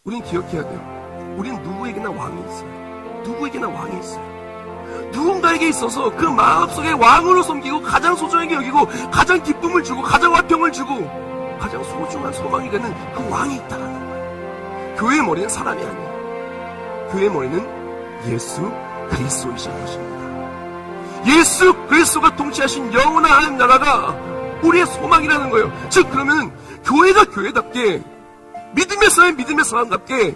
우린 기억해야 돼요. 우린 누구에게나 왕이 있어요. 누구에게나 왕이 있어요. 누군가에게 있어서 그 마음속에 왕으로 섬기고 가장 소중하게 여기고 가장 기쁨을 주고 가장 화평을 주고 가장 소중한 소망이 되는 그 왕이 있다는 거예요. 교회의 머리는 사람이 아니에요. 교회의 머리는 예수 그리스도이신 것입니다. 예수 그리스도가 통치하신 영원한 하나님 나라가 우리의 소망이라는 거예요. 즉 그러면 교회가 교회답게 믿음의 사람답게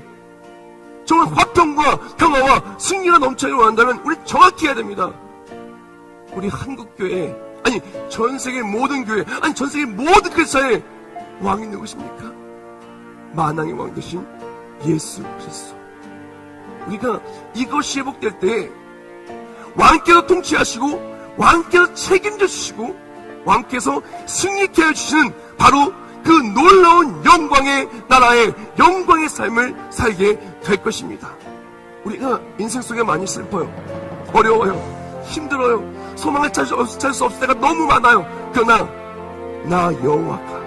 정말 화평과 평화와 승리가 넘쳐나기를 원한다면 우리 정확히 해야 됩니다. 우리 한국교회, 아니 전세계 모든 교회, 아니 전세계 모든 크리스찬의 왕이 누구십니까? 만왕의 왕 되신 예수 그리스도. 우리가 이것이 회복될 때 왕께서 통치하시고 왕께서 책임져 주시고 왕께서 승리케 해주시는 바로 그 놀라운 영광의 나라의 영광의 삶을 살게 될 것입니다. 우리가 인생 속에 많이 슬퍼요. 어려워요. 힘들어요. 소망을 찾을 수 없을 때가 너무 많아요. 그러나 나 여호와가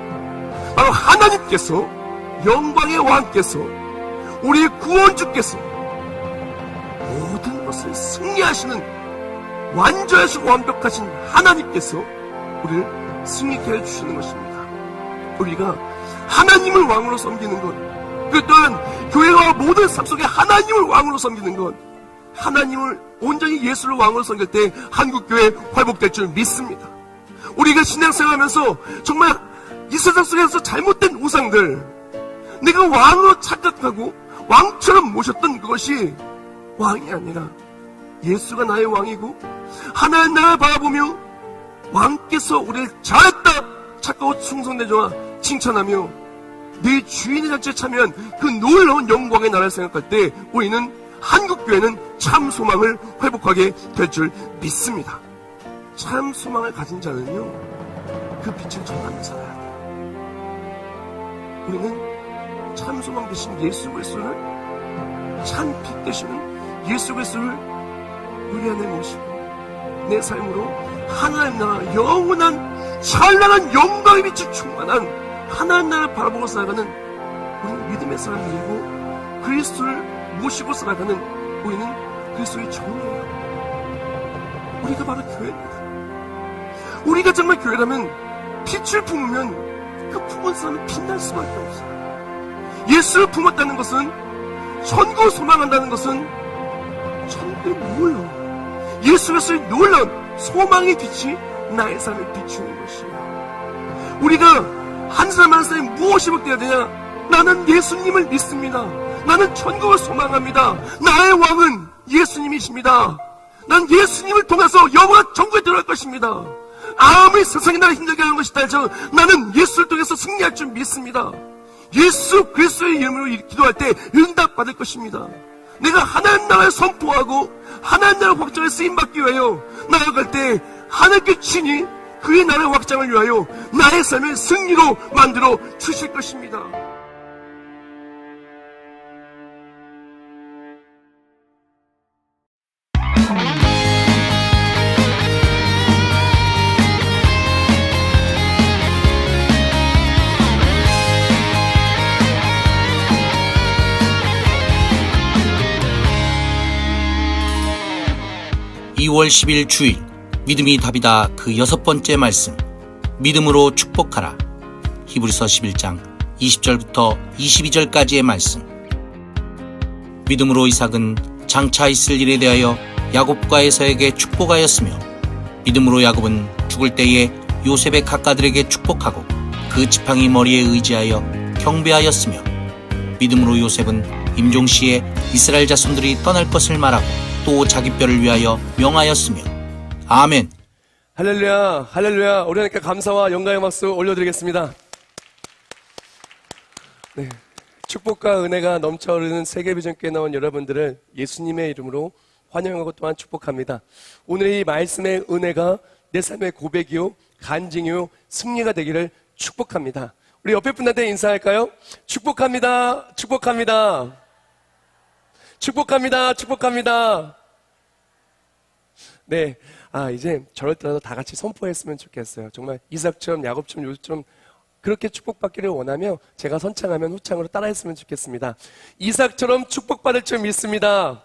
바로 하나님께서 영광의 왕께서 우리의 구원주께서 모든 것을 승리하시는 완전하시고 완벽하신 하나님께서 우리를 승리케 해주시는 것입니다. 우리가 하나님을 왕으로 섬기는 것, 그 또한 교회와 모든 삶 속에 하나님을 왕으로 섬기는 것, 하나님을 온전히 예수를 왕으로 섬길 때 한국교회 회복될 줄 믿습니다. 우리가 신앙생활하면서 정말 이 세상 속에서 잘못된 우상들, 내가 왕으로 착각하고 왕처럼 모셨던 그것이 왕이 아니라 예수가 나의 왕이고 하나님 나라를 바라보며 왕께서 우리를 잘했다 착하고 충성된 자와 칭찬하며 내 주인의 잔치에 참여한 그 놀라운 영광의 나라를 생각할 때 우리는 한국교회는 참 소망을 회복하게 될 줄 믿습니다. 참 소망을 가진 자는요 그 빛을 전하며 살아야 돼요. 우리는 참 소망 되신 예수 그리스도를 참 빛 되시는 예수 그리스도를 우리 안에 모시고 내 삶으로 하나님 나라 영원한 찬란한 영광의 빛이 충만한 하나님 나라를 바라보고 살아가는 우리는 믿음의 사람들이고 그리스도를 모시고 살아가는 우리는 그리스도의 종이에요. 우리가 바로 교회입니다. 우리가 정말 교회라면 빛을 품으면 그 품은 사람은 빛날 수밖에 없어요. 예수를 품었다는 것은 천국을 소망한다는 것은 천국의 놀라운 예수 그리스도의 놀라운 소망의 빛이 나의 삶을 비추는 것이에요. 우리가 한 사람 한 사람이 무엇이 복되어야 되냐? 나는 예수님을 믿습니다. 나는 천국을 소망합니다. 나의 왕은 예수님이십니다. 난 예수님을 통해서 영원한 천국에 들어갈 것입니다. 아무리 세상이 나를 힘들게 하는 것이다 해서 나는 예수를 통해서 승리할 줄 믿습니다. 예수 그리스도의 이름으로 기도할 때 응답받을 것입니다. 내가 하나님 나라를 선포하고 하나님 나라 확장에 쓰임받기 위하여 나아갈 때 하나님께 친히 그의 나라의 확장을 위하여 나의 삶을 승리로 만들어 주실 것입니다. 2월 10일 주일 믿음이 답이다 그 6번째 말씀 믿음으로 축복하라 히브리서 11장 20절부터 22절까지의 말씀. 믿음으로 이삭은 장차 있을 일에 대하여 야곱과 에서에게 축복하였으며 믿음으로 야곱은 죽을 때에 요셉의 각가들에게 축복하고 그 지팡이 머리에 의지하여 경배하였으며 믿음으로 요셉은 임종시에 이스라엘 자손들이 떠날 것을 말하고 또 자기 뼈를 위하여 명하였으며. 아멘. 할렐루야, 할렐루야. 우리 하나님께 감사와 영광의 박수 올려드리겠습니다. 네, 축복과 은혜가 넘쳐흐르는 세계비전교회 나온 여러분들을 예수님의 이름으로 환영하고 또한 축복합니다. 오늘 이 말씀의 은혜가 내 삶의 고백이요, 간증이요, 승리가 되기를 축복합니다. 우리 옆에 분한테 인사할까요? 축복합니다. 축복합니다. 축복합니다. 축복합니다. 네, 이제 저럴 때라도 다 같이 선포했으면 좋겠어요. 정말 이삭처럼 야곱처럼 요셉처럼 그렇게 축복받기를 원하며 제가 선창하면 후창으로 따라했으면 좋겠습니다. 이삭처럼 축복받을 줄 믿습니다.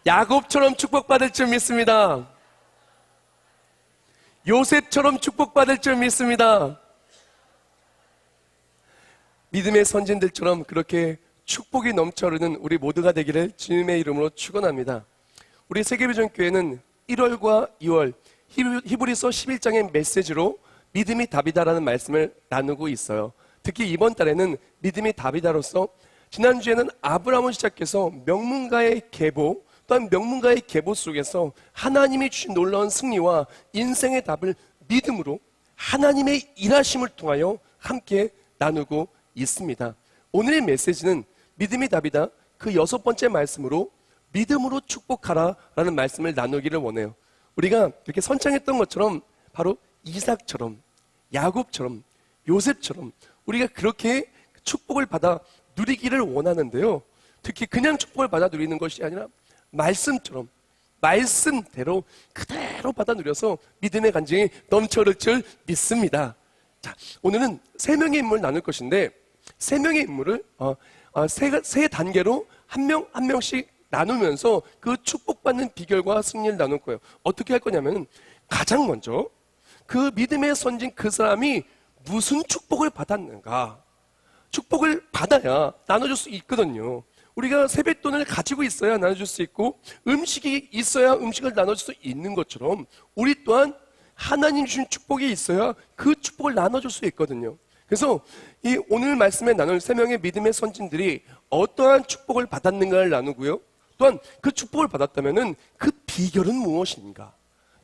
야곱처럼 축복받을 줄 믿습니다. 요셉처럼 축복받을 줄 믿습니다. 믿음의 선진들처럼 그렇게 축복이 넘쳐흐르는 우리 모두가 되기를 주님의 이름으로 축원합니다. 우리 세계비전교회는 1월과 2월 히브리서 11장의 메시지로 믿음이 답이다라는 말씀을 나누고 있어요. 특히 이번 달에는 믿음이 답이다로서 지난주에는 아브라함을 시작해서 명문가의 계보, 또한 명문가의 계보 속에서 하나님이 주신 놀라운 승리와 인생의 답을 믿음으로 하나님의 일하심을 통하여 함께 나누고 있습니다. 오늘의 메시지는 믿음이 답이다. 그 6번째 말씀으로 믿음으로 축복하라 라는 말씀을 나누기를 원해요. 우리가 이렇게 선창했던 것처럼 바로 이삭처럼, 야곱처럼, 요셉처럼 우리가 그렇게 축복을 받아 누리기를 원하는데요. 특히 그냥 축복을 받아 누리는 것이 아니라 말씀처럼, 말씀대로 그대로 받아 누려서 믿음의 간증이 넘쳐흐를 줄 믿습니다. 자, 오늘은 3명의 인물을 나눌 것인데 3명의 인물을 세 단계로 한 명 한 명씩 나누면서 그 축복받는 비결과 승리를 나눌 거예요. 어떻게 할 거냐면 가장 먼저 그 믿음의 선진 그 사람이 무슨 축복을 받았는가. 축복을 받아야 나눠줄 수 있거든요. 우리가 세뱃돈을 가지고 있어야 나눠줄 수 있고 음식이 있어야 음식을 나눠줄 수 있는 것처럼 우리 또한 하나님 주신 축복이 있어야 그 축복을 나눠줄 수 있거든요. 그래서 이 오늘 말씀에 나눌 3명의 믿음의 선진들이 어떠한 축복을 받았는가를 나누고요. 또한 그 축복을 받았다면 그 비결은 무엇인가?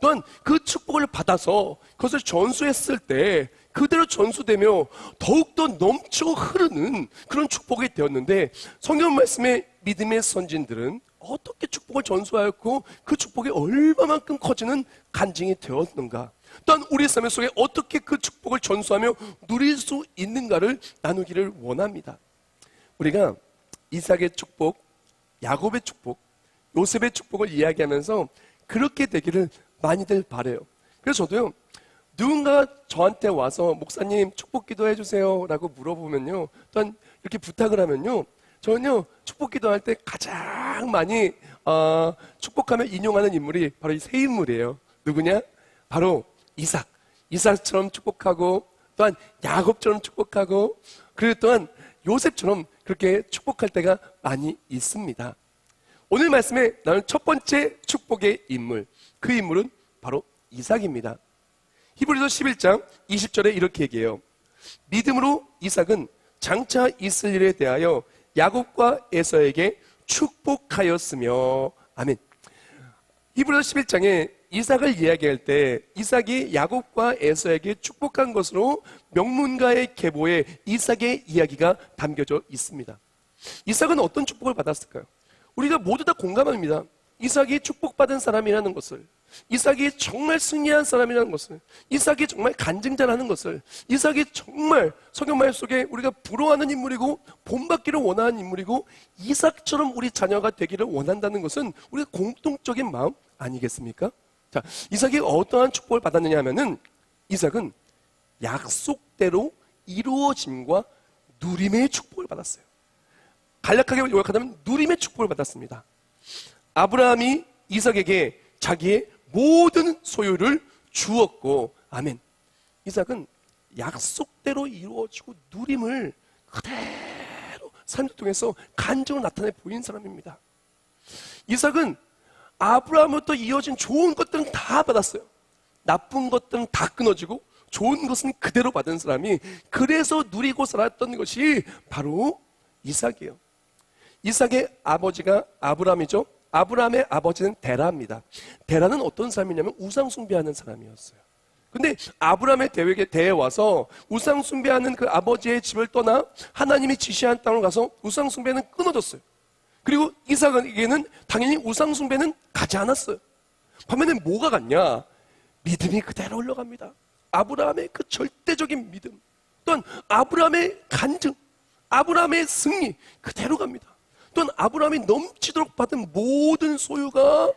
또한 그 축복을 받아서 그것을 전수했을 때 그대로 전수되며 더욱더 넘쳐 흐르는 그런 축복이 되었는데 성경 말씀의 믿음의 선진들은 어떻게 축복을 전수하였고 그 축복이 얼마만큼 커지는 간증이 되었는가? 또한 우리 삶 속에 어떻게 그 축복을 전수하며 누릴 수 있는가를 나누기를 원합니다. 우리가 이삭의 축복, 야곱의 축복, 요셉의 축복을 이야기하면서 그렇게 되기를 많이들 바라요. 그래서 저도요, 누군가 저한테 와서 목사님 축복 기도해 주세요 라고 물어보면요, 또한 이렇게 부탁을 하면요, 저는요 축복 기도할 때 가장 많이 축복하며 인용하는 인물이 바로 이 세 인물이에요. 누구냐? 바로 이삭처럼 축복하고, 또한 야곱처럼 축복하고, 그리고 또한 요셉처럼 그렇게 축복할 때가 많이 있습니다. 오늘 말씀에 나는 첫 번째 축복의 인물, 그 인물은 바로 이삭입니다. 히브리서 11장 20절에 이렇게 얘기해요. 믿음으로 이삭은 장차 있을 일에 대하여 야곱과 에서에게 축복하였으며, 아멘. 히브리서 11장에 이삭을 이야기할 때 이삭이 야곱과 에서에게 축복한 것으로 명문가의 계보에 이삭의 이야기가 담겨져 있습니다. 이삭은 어떤 축복을 받았을까요? 우리가 모두 다 공감합니다. 이삭이 축복받은 사람이라는 것을, 이삭이 정말 승리한 사람이라는 것을, 이삭이 정말 간증자라는 것을, 이삭이 정말 성경 말씀 속에 우리가 부러워하는 인물이고 본받기를 원하는 인물이고 이삭처럼 우리 자녀가 되기를 원한다는 것은 우리가 공통적인 마음 아니겠습니까? 자, 이삭이 어떠한 축복을 받았느냐 하면은 이삭은 약속대로 이루어짐과 누림의 축복을 받았어요. 간략하게 요약하자면 누림의 축복을 받았습니다. 아브라함이 이삭에게 자기의 모든 소유를 주었고, 아멘. 이삭은 약속대로 이루어지고 누림을 그대로 삶을 통해서 간증으로 나타내 보인 사람입니다. 이삭은 아브라함부터 이어진 좋은 것들은 다 받았어요. 나쁜 것들은 다 끊어지고 좋은 것은 그대로 받은 사람이, 그래서 누리고 살았던 것이 바로 이삭이에요. 이삭의 아버지가 아브라함이죠. 아브라함의 아버지는 데라입니다. 데라는 어떤 사람이냐면 우상 숭배하는 사람이었어요. 근데 아브라함의 대회에 와서 우상 숭배하는 그 아버지의 집을 떠나 하나님이 지시한 땅으로 가서 우상 숭배는 끊어졌어요. 그리고 이삭에게는 당연히 우상 숭배는 가지 않았어요. 반면에 뭐가 갔냐? 믿음이 그대로 흘러갑니다. 아브라함의 그 절대적인 믿음, 또한 아브라함의 간증, 아브라함의 승리 그대로 갑니다. 또한 아브라함이 넘치도록 받은 모든 소유가,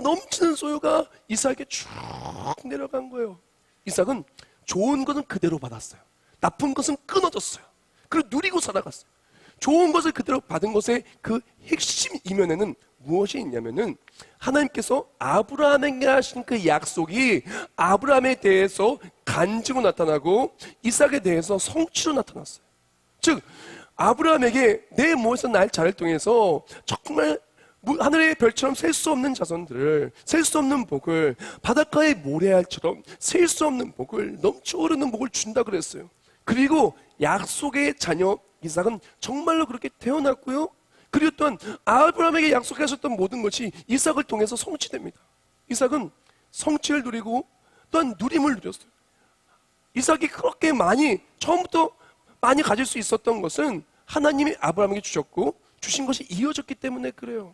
넘치는 소유가 이삭에게 쭉 내려간 거예요. 이삭은 좋은 것은 그대로 받았어요. 나쁜 것은 끊어졌어요. 그리고 누리고 살아갔어요. 좋은 것을 그대로 받은 것의 그 핵심 이면에는 무엇이 있냐면은 하나님께서 아브라함에게 하신 그 약속이 아브라함에 대해서 간증으로 나타나고 이삭에 대해서 성취로 나타났어요. 즉 아브라함에게 내 모에서 날 자를 통해서 정말 하늘의 별처럼 셀 수 없는 자손들을, 셀 수 없는 복을, 바닷가의 모래알처럼 셀 수 없는 복을, 넘쳐 흐르는 복을 준다 그랬어요. 그리고 약속의 자녀 이삭은 정말로 그렇게 태어났고요. 그리고 또한 아브라함에게 약속하셨던 모든 것이 이삭을 통해서 성취됩니다. 이삭은 성취를 누리고 또한 누림을 누렸어요. 이삭이 그렇게 처음부터 많이 가질 수 있었던 것은 하나님이 아브라함에게 주셨고 주신 것이 이어졌기 때문에 그래요.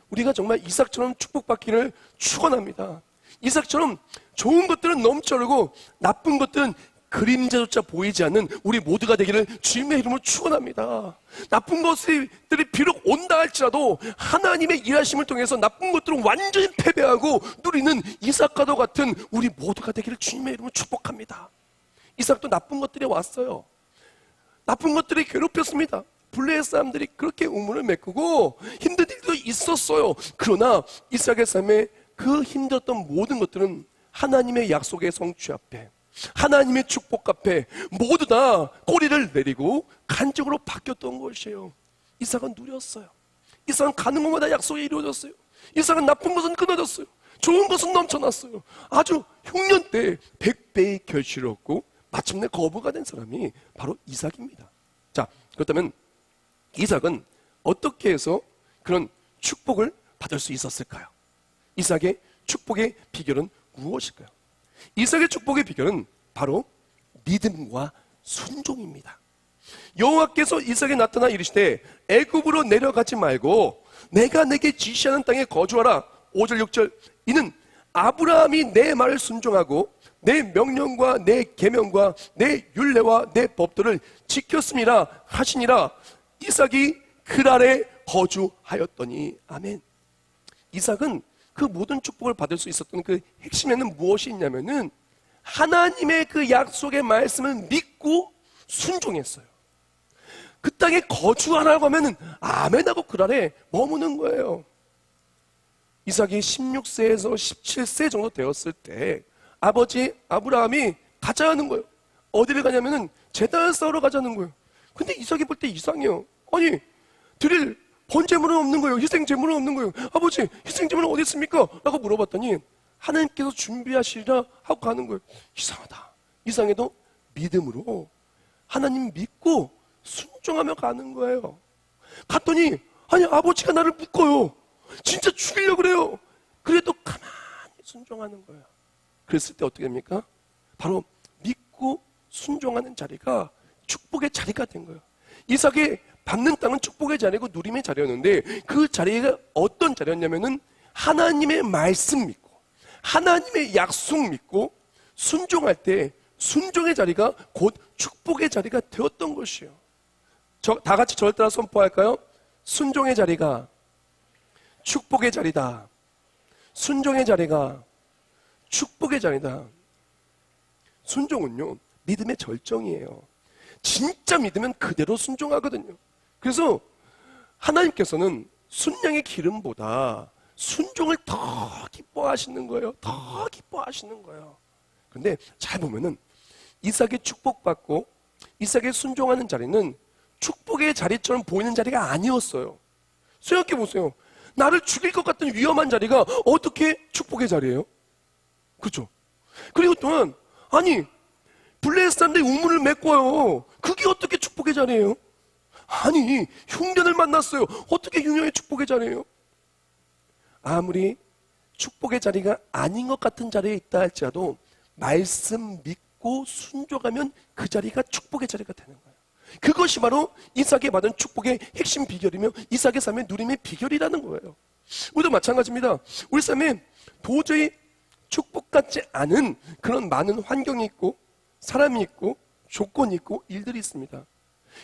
우리가 정말 이삭처럼 축복받기를 축원합니다. 이삭처럼 좋은 것들은 넘쳐흐르고 나쁜 것들은 그림자조차 보이지 않는 우리 모두가 되기를 주님의 이름으로 축원합니다. 나쁜 것들이 비록 온다 할지라도 하나님의 일하심을 통해서 나쁜 것들은 완전히 패배하고 누리는 이삭과도 같은 우리 모두가 되기를 주님의 이름으로 축복합니다. 이삭도 나쁜 것들이 왔어요. 나쁜 것들이 괴롭혔습니다. 블레의 사람들이 그렇게 우물을 메꾸고 힘든 일도 있었어요. 그러나 이삭의 삶에 그 힘들었던 모든 것들은 하나님의 약속의 성취 앞에, 하나님의 축복 앞에 모두 다 꼬리를 내리고 간증으로 바뀌었던 것이에요. 이삭은 누렸어요. 이삭은 가는 곳마다 약속이 이루어졌어요. 이삭은 나쁜 것은 끊어졌어요. 좋은 것은 넘쳐났어요. 아주 흉년 때 100배의 결실을 얻고 마침내 거부가 된 사람이 바로 이삭입니다. 자, 그렇다면 이삭은 어떻게 해서 그런 축복을 받을 수 있었을까요? 이삭의 축복의 비결은 무엇일까요? 이삭의 축복의 비결은 바로 믿음과 순종입니다. 여호와께서 이삭에 나타나 이르시되 애굽으로 내려가지 말고 내가 내게 지시하는 땅에 거주하라. 5절 6절 이는 아브라함이 내 말을 순종하고 내 명령과 내 계명과 내 율례와 내 법도를 지켰음이라 하시니라. 이삭이 그랄에 거주하였더니. 아멘. 이삭은 그 모든 축복을 받을 수 있었던 그 핵심에는 무엇이 있냐면은 하나님의 그 약속의 말씀을 믿고 순종했어요. 그 땅에 거주하라고 하면은 아멘하고 그랄에 머무는 거예요. 이삭이 16세에서 17세 정도 되었을 때 아버지 아브라함이 가자는 거예요. 어디를 가냐면은 제단을 쌓으러 가자는 거예요. 근데 이삭이 볼 때 이상해요. 아니 드릴 번제물은 없는 거예요. 희생제물은 없는 거예요. 아버지 희생제물은 어디 있습니까? 라고 물어봤더니 하나님께서 준비하시리라 하고 가는 거예요. 이상하다. 이상해도 믿음으로 하나님 믿고 순종하며 가는 거예요. 갔더니 아니 아버지가 나를 묶어요. 진짜 죽이려고 그래요. 그래도 가만히 순종하는 거예요. 그랬을 때 어떻게 됩니까? 바로 믿고 순종하는 자리가 축복의 자리가 된 거예요. 이삭이 받는 땅은 축복의 자리고 누림의 자리였는데 그 자리가 어떤 자리였냐면은 하나님의 말씀 믿고 하나님의 약속 믿고 순종할 때 순종의 자리가 곧 축복의 자리가 되었던 것이에요. 다 같이 저를 따라 선포할까요? 순종의 자리가 축복의 자리다. 순종의 자리가 축복의 자리다. 순종은요 믿음의 절정이에요. 진짜 믿으면 그대로 순종하거든요. 그래서 하나님께서는 순양의 기름보다 순종을 더 기뻐하시는 거예요. 더 기뻐하시는 거예요. 그런데 잘 보면은 이삭이 축복받고 이삭의 순종하는 자리는 축복의 자리처럼 보이는 자리가 아니었어요. 생각해 보세요. 나를 죽일 것 같은 위험한 자리가 어떻게 축복의 자리예요? 그렇죠? 그리고 또한 아니 블레셋 사람들이 우물을 메꿔요. 그게 어떻게 축복의 자리예요? 아니 흉년을 만났어요. 어떻게 흉년의 축복의 자리예요? 아무리 축복의 자리가 아닌 것 같은 자리에 있다 할지라도 말씀 믿고 순종하면 그 자리가 축복의 자리가 되는 거예요. 그것이 바로 이삭이 받은 축복의 핵심 비결이며 이삭의 삶의 누림의 비결이라는 거예요. 우리도 마찬가지입니다. 우리 삶에 도저히 축복 같지 않은 그런 많은 환경이 있고 사람이 있고 조건이 있고 일들이 있습니다.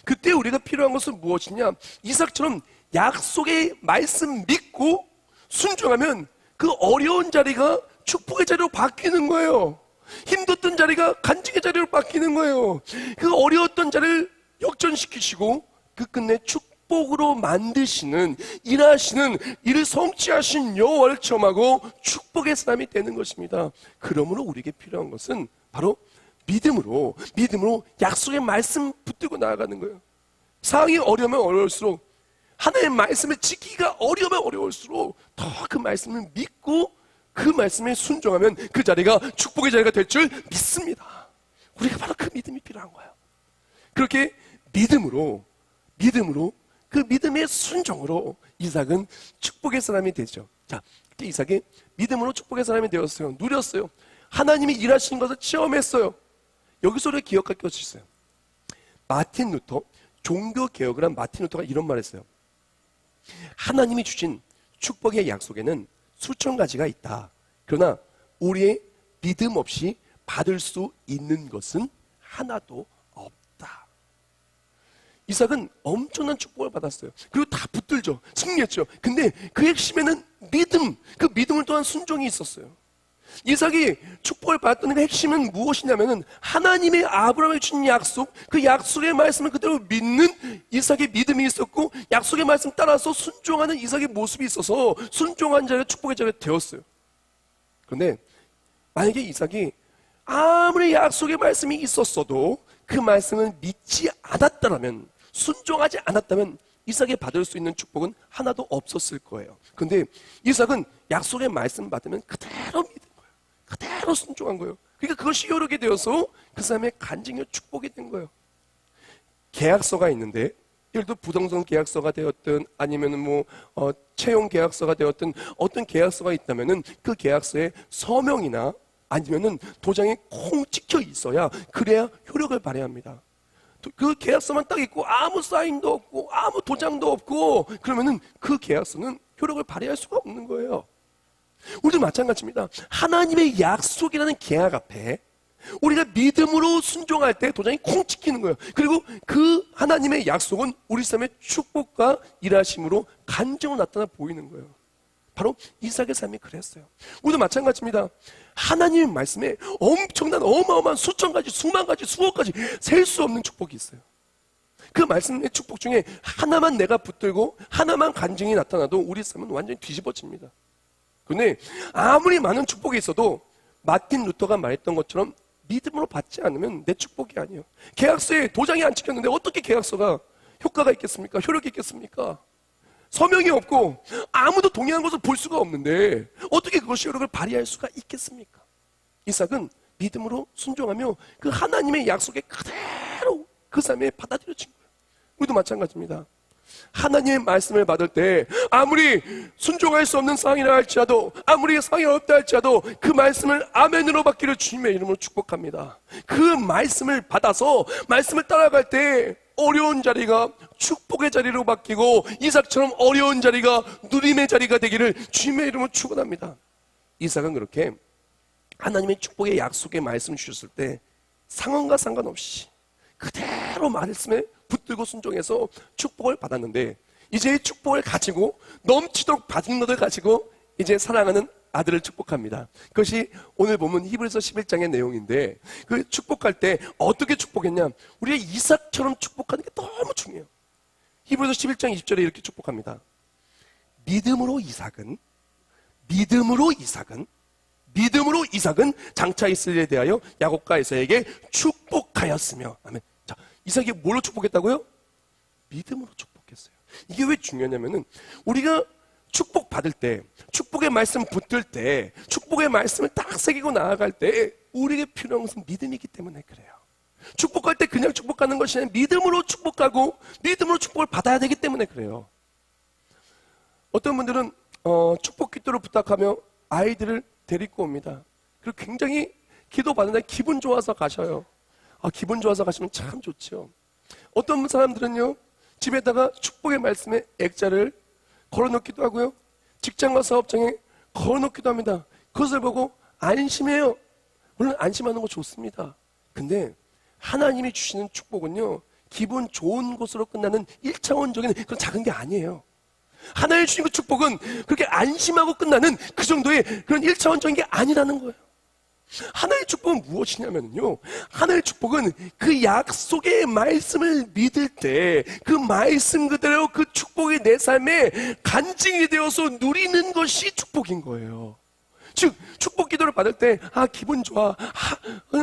그때 우리가 필요한 것은 무엇이냐? 이삭처럼 약속의 말씀 믿고 순종하면 그 어려운 자리가 축복의 자리로 바뀌는 거예요. 힘들었던 자리가 간증의 자리로 바뀌는 거예요. 그 어려웠던 자리를 역전시키시고 그 끝내 축복으로 만드시는, 일하시는, 이를 성취하신 여호와를 체험하고 축복의 사람이 되는 것입니다. 그러므로 우리에게 필요한 것은 바로 믿음으로 약속의 말씀 붙들고 나아가는 거예요. 상황이 어려우면 어려울수록, 하나님의 말씀을 지키기가 어려우면 어려울수록 더 그 말씀을 믿고 그 말씀에 순종하면 그 자리가 축복의 자리가 될 줄 믿습니다. 우리가 바로 그 믿음이 필요한 거예요. 그렇게 믿음으로 그 믿음의 순종으로 이삭은 축복의 사람이 되죠. 자, 이삭이 믿음으로 축복의 사람이 되었어요. 누렸어요. 하나님이 일하신 것을 체험했어요. 여기서 우리가 기억할 것이 있어요. 마틴 루터, 종교 개혁을 한 마틴 루터가 이런 말을 했어요. 하나님이 주신 축복의 약속에는 수천 가지가 있다. 그러나 우리의 믿음 없이 받을 수 있는 것은 하나도 없다. 이삭은 엄청난 축복을 받았어요. 그리고 다 붙들죠. 승리했죠. 근데 그 핵심에는 믿음, 그 믿음을 또한 순종이 있었어요. 이삭이 축복을 받았던 그 핵심은 무엇이냐면은 하나님의 아브라함에 주신 약속, 그 약속의 말씀을 그대로 믿는 이삭의 믿음이 있었고, 약속의 말씀 따라서 순종하는 이삭의 모습이 있어서 순종한 자가 축복의 자가 되었어요. 그런데 만약에 이삭이 아무리 약속의 말씀이 있었어도 그 말씀을 믿지 않았다면, 순종하지 않았다면 이삭이 받을 수 있는 축복은 하나도 없었을 거예요. 그런데 이삭은 약속의 말씀 받으면 그대로 믿은 거예요. 그대로 순종한 거예요. 그러니까 그것이 여르게 되어서 그 사람의 간증의 축복이 된 거예요. 계약서가 있는데, 예를 들어 부동산 계약서가 되었든 아니면 채용 계약서가 되었든 어떤 계약서가 있다면은 그 계약서에 서명이나 아니면은 도장이 콩 찍혀 있어야, 그래야 효력을 발휘합니다. 그 계약서만 딱 있고 아무 사인도 없고 아무 도장도 없고 그러면은 그 계약서는 효력을 발휘할 수가 없는 거예요. 우리도 마찬가지입니다. 하나님의 약속이라는 계약 앞에 우리가 믿음으로 순종할 때 도장이 콩 찍히는 거예요. 그리고 그 하나님의 약속은 우리 삶의 축복과 일하심으로 간증으로 나타나 보이는 거예요. 바로 이삭의 삶이 그랬어요. 우리도 마찬가지입니다. 하나님의 말씀에 엄청난 어마어마한 수천 가지, 수만 가지, 수억 가지 셀 수 없는 축복이 있어요. 그 말씀의 축복 중에 하나만 내가 붙들고 하나만 간증이 나타나도 우리 삶은 완전히 뒤집어집니다. 근데 아무리 많은 축복이 있어도 마틴 루터가 말했던 것처럼 믿음으로 받지 않으면 내 축복이 아니에요. 계약서에 도장이 안 찍혔는데 어떻게 계약서가 효과가 있겠습니까? 효력이 있겠습니까? 서명이 없고 아무도 동의한 것을 볼 수가 없는데 어떻게 그것이 효력을 발휘할 수가 있겠습니까? 이삭은 믿음으로 순종하며 그 하나님의 약속에 그대로 그 삶에 받아들여진 거예요. 우리도 마찬가지입니다. 하나님의 말씀을 받을 때 아무리 순종할 수 없는 상황이라 할지라도, 아무리 상황이 어렵다 할지라도 그 말씀을 아멘으로 받기를 주님의 이름으로 축복합니다. 그 말씀을 받아서 말씀을 따라갈 때 어려운 자리가 축복의 자리로 바뀌고 이삭처럼 어려운 자리가 누림의 자리가 되기를 주님의 이름으로 축원합니다. 이삭은 그렇게 하나님의 축복의 약속의 말씀 주셨을 때 상황과 상관없이 그대로 말씀에 붙들고 순종해서 축복을 받았는데, 이제 축복을 가지고 넘치도록 받은 것을 가지고 이제 사랑하는 아들을 축복합니다. 그것이 오늘 보면 히브리서 11장의 내용인데, 그 축복할 때 어떻게 축복했냐, 우리가 이삭처럼 축복하는 게 너무 중요해요. 히브리서 11장 20절에 이렇게 축복합니다. 믿음으로 이삭은 장차 이스라엘에 대하여 야곱과 에사에게 축복하였으며. 아멘. 자, 이삭이 뭘로 축복했다고요? 믿음으로 축복했어요. 이게 왜 중요하냐면은 우리가 축복 받을 때, 축복의 말씀 붙들 때, 축복의 말씀을 딱 새기고 나아갈 때 우리에게 필요한 것은 믿음이기 때문에 그래요. 축복할 때 그냥 축복하는 것이 아니라 믿음으로 축복하고 믿음으로 축복을 받아야 되기 때문에 그래요. 어떤 분들은 축복 기도를 부탁하며 아이들을 데리고 옵니다. 그리고 굉장히 기도 받는데 기분 좋아서 가셔요. 기분 좋아서 가시면 참 좋죠. 어떤 사람들은요, 집에다가 축복의 말씀에 액자를 걸어놓기도 하고요, 직장과 사업장에 걸어놓기도 합니다. 그것을 보고 안심해요. 물론 안심하는 거 좋습니다. 근데 하나님이 주시는 축복은요, 기분 좋은 것으로 끝나는 1차원적인 그런 작은 게 아니에요. 하나님이 주신 그 축복은 그렇게 안심하고 끝나는 그 정도의 그런 1차원적인 게 아니라는 거예요. 하나의 축복은 무엇이냐면요, 하나의 축복은 그 약속의 말씀을 믿을 때 그 말씀 그대로 그 축복이 내 삶에 간증이 되어서 누리는 것이 축복인 거예요. 즉 축복 기도를 받을 때 기분 좋아,